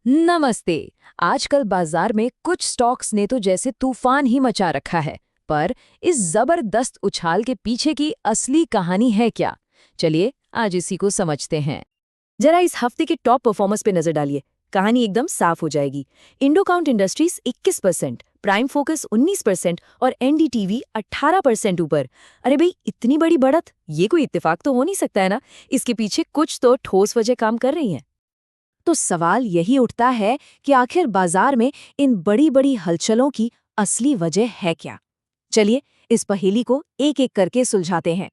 नमस्ते। आजकल बाजार में कुछ स्टॉक्स ने तो जैसे तूफान ही मचा रखा है। पर इस जबरदस्त उछाल के पीछे की असली कहानी है क्या? चलिए आज इसी को समझते हैं। जरा इस हफ्ते के टॉप परफॉर्मर्स पे नजर डालिए। कहानी एकदम साफ हो जाएगी। इंडोकाउंट इंडस्ट्रीज 21%, प्राइम फोकस 19% और एनडीटीवी 18% ऊपर। अरे भाई, इतनी बड़ी बढ़त, ये कोई इत्तेफाक तो हो नहीं सकता है ना। इसके पीछे कुछ तो ठोस वजह काम कर रही है। तो सवाल यही उठता है कि आखिर बाजार में इन बड़ी बड़ी हलचलों की असली वजह है क्या। चलिए इस पहेली को एक एक करके सुलझाते हैं।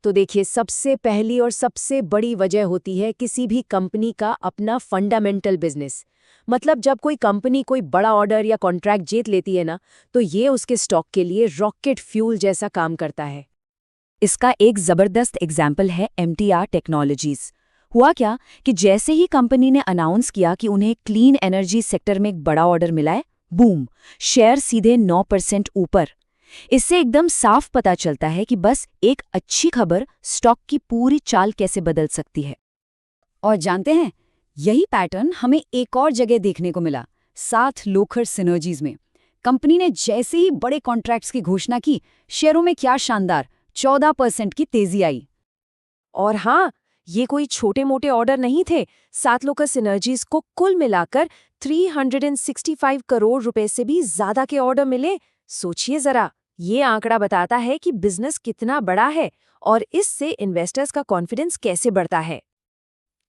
तो देखिए, सबसे पहली और सबसे बड़ी वजह होती है किसी भी कंपनी का अपना फंडामेंटल बिजनेस। मतलब जब कोई कंपनी कोई बड़ा ऑर्डर या कॉन्ट्रैक्ट जीत लेती है ना, तो ये उसके स्टॉक के लिए रॉकेट फ्यूल जैसा काम करता है। इसका एक जबरदस्त एग्जाम्पल है एमटीआर टेक्नोलॉजीज। हुआ क्या कि जैसे ही कंपनी ने अनाउंस किया कि उन्हें क्लीन एनर्जी सेक्टर में एक बड़ा ऑर्डर मिला है, बूम, शेयर सीधे 9% ऊपर। इससे एकदम साफ पता चलता है कि बस एक अच्छी खबर स्टॉक की पूरी चाल कैसे बदल सकती है। और जानते हैं, यही पैटर्न हमें एक और जगह देखने को मिला, साथ लोखर सिनर्जीज में। कंपनी ने जैसे ही बड़े कॉन्ट्रैक्ट्स की घोषणा की, शेयरों में क्या शानदार 14% की तेजी आई। और हाँ, ये कोई छोटे मोटे ऑर्डर नहीं थे। सात लोकस सिनर्जीज को कुल मिलाकर 365 करोड़ रुपए से भी ज्यादा के ऑर्डर मिले। सोचिए जरा, ये आंकड़ा बताता है कि बिजनेस कितना बड़ा है और इससे इन्वेस्टर्स का कॉन्फिडेंस कैसे बढ़ता है।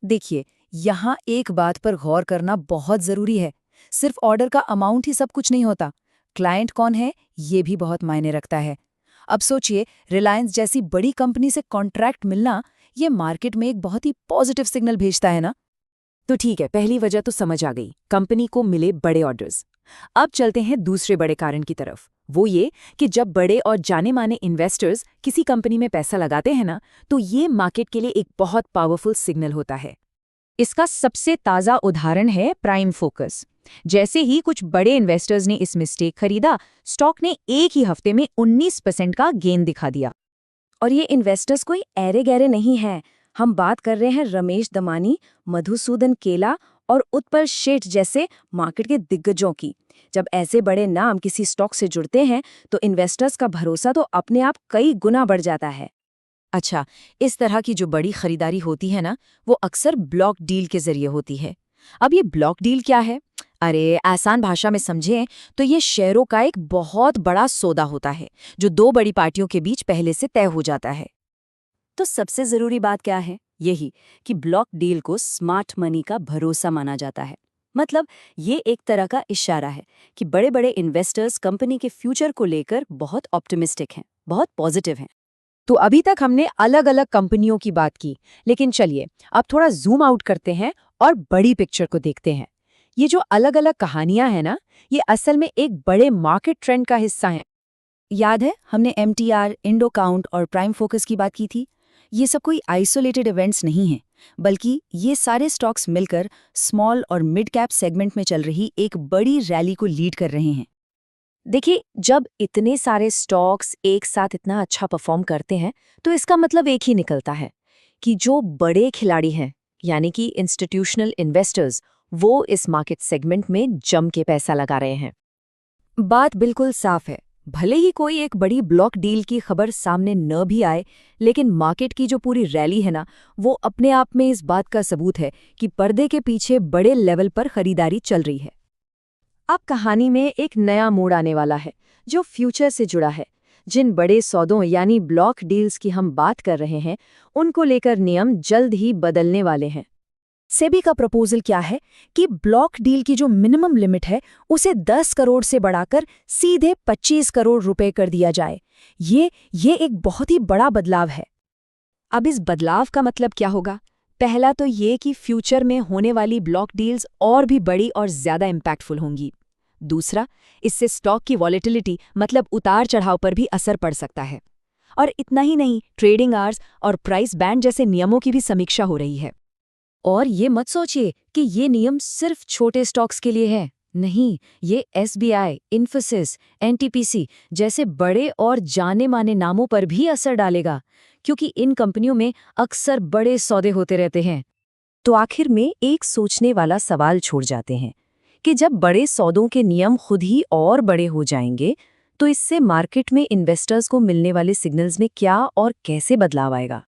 देखिए, यहाँ एक बात पर गौर करना बहुत जरूरी है। सिर्फ ऑर्डर का अमाउंट ही सब कुछ नहीं होता। क्लाइंट कौन है, ये भी बहुत मायने रखता है। अब सोचिए, रिलायंस जैसी बड़ी कंपनी से कॉन्ट्रैक्ट मिलना, ये मार्केट में एक बहुत ही पॉजिटिव सिग्नल भेजता है ना। तो ठीक है, पहली वजह तो समझ आ गई, कंपनी को मिले बड़े ऑर्डर्स। अब चलते हैं दूसरे बड़े कारण की तरफ। वो ये कि जब बड़े और जाने माने इन्वेस्टर्स किसी कंपनी में पैसा लगाते हैं ना, तो ये मार्केट के लिए एक बहुत पावरफुल सिग्नल होता है। इसका सबसे ताज़ा उदाहरण है प्राइम फोकस। जैसे ही कुछ बड़े इन्वेस्टर्स ने इस स्टेक खरीदा, स्टॉक ने एक ही हफ्ते में 19% का गेन दिखा दिया। और ये इन्वेस्टर्स कोई ऐरे गहरे नहीं हैं। हम बात कर रहे हैं रमेश दमानी, मधुसूदन केला और उत्पल शेठ जैसे मार्केट के दिग्गजों की। जब ऐसे बड़े नाम किसी स्टॉक से जुड़ते हैं, तो इन्वेस्टर्स का भरोसा तो अपने आप कई गुना बढ़ जाता है। अच्छा, इस तरह की जो बड़ी खरीदारी होती है ना, वो अक्सर ब्लॉक डील के जरिए होती है। अब ये ब्लॉक डील क्या है? अरे, आसान भाषा में समझें तो ये शेयरों का एक बहुत बड़ा सौदा होता है, जो दो बड़ी पार्टियों के बीच पहले से तय हो जाता है। तो सबसे जरूरी बात क्या है? यही कि ब्लॉक डील को स्मार्ट मनी का भरोसा माना जाता है। मतलब ये एक तरह का इशारा है कि बड़े बड़े इन्वेस्टर्स कंपनी के फ्यूचर को लेकर बहुत ऑप्टिमिस्टिक हैं, बहुत पॉजिटिव हैं। तो अभी तक हमने अलग अलग कंपनियों की बात की, लेकिन चलिए अब थोड़ा जूम आउट करते हैं और बड़ी पिक्चर को देखते हैं। ये जो अलग अलग कहानियां हैं ना, ये असल में एक बड़े मार्केट ट्रेंड का हिस्सा हैं। याद है हमने एमटीआर, इंडोकाउंट और प्राइम फोकस की बात की थी। ये सब कोई आइसोलेटेड इवेंट्स नहीं हैं, बल्कि ये सारे स्टॉक्स मिलकर स्मॉल और मिड कैप सेगमेंट में चल रही एक बड़ी रैली को लीड कर रहे हैं। देखिए, जब इतने सारे स्टॉक्स एक साथ इतना अच्छा परफॉर्म करते हैं, तो इसका मतलब एक ही निकलता है कि जो बड़े खिलाड़ी हैं, यानी कि इंस्टीट्यूशनल इन्वेस्टर्स, वो इस मार्केट सेगमेंट में जम के पैसा लगा रहे हैं। बात बिल्कुल साफ है। भले ही कोई एक बड़ी ब्लॉक डील की खबर सामने न भी आए, लेकिन मार्केट की जो पूरी रैली है ना, वो अपने आप में इस बात का सबूत है कि पर्दे के पीछे बड़े लेवल पर खरीदारी चल रही है। अब कहानी में एक नया मोड़ आने वाला है, जो फ्यूचर से जुड़ा है। जिन बड़े सौदों यानी ब्लॉक डील्स की हम बात कर रहे हैं, उनको लेकर नियम जल्द ही बदलने वाले हैं। सेबी का प्रपोजल क्या है कि ब्लॉक डील की जो मिनिमम लिमिट है, उसे 10 करोड़ से बढ़ाकर सीधे 25 करोड़ रुपए कर दिया जाए। ये एक बहुत ही बड़ा बदलाव है। अब इस बदलाव का मतलब क्या होगा? पहला तो ये कि फ्यूचर में होने वाली ब्लॉक डील्स और भी बड़ी और ज्यादा इम्पैक्टफुल होंगी। दूसरा, इससे स्टॉक की वॉलेटिलिटी मतलब उतार चढ़ाव पर भी असर पड़ सकता है। और इतना ही नहीं, ट्रेडिंग आवर्स और प्राइस बैंड जैसे नियमों की भी समीक्षा हो रही है। और ये मत सोचिए कि ये नियम सिर्फ छोटे स्टॉक्स के लिए है। नहीं, ये एसबीआई, इन्फोसिस, एनटीपीसी जैसे बड़े और जाने माने नामों पर भी असर डालेगा, क्योंकि इन कंपनियों में अक्सर बड़े सौदे होते रहते हैं। तो आखिर में एक सोचने वाला सवाल छोड़ जाते हैं कि जब बड़े सौदों के नियम खुद ही और बड़े हो जाएंगे, तो इससे मार्केट में इन्वेस्टर्स को मिलने वाले सिग्नल्स में क्या और कैसे बदलाव आएगा।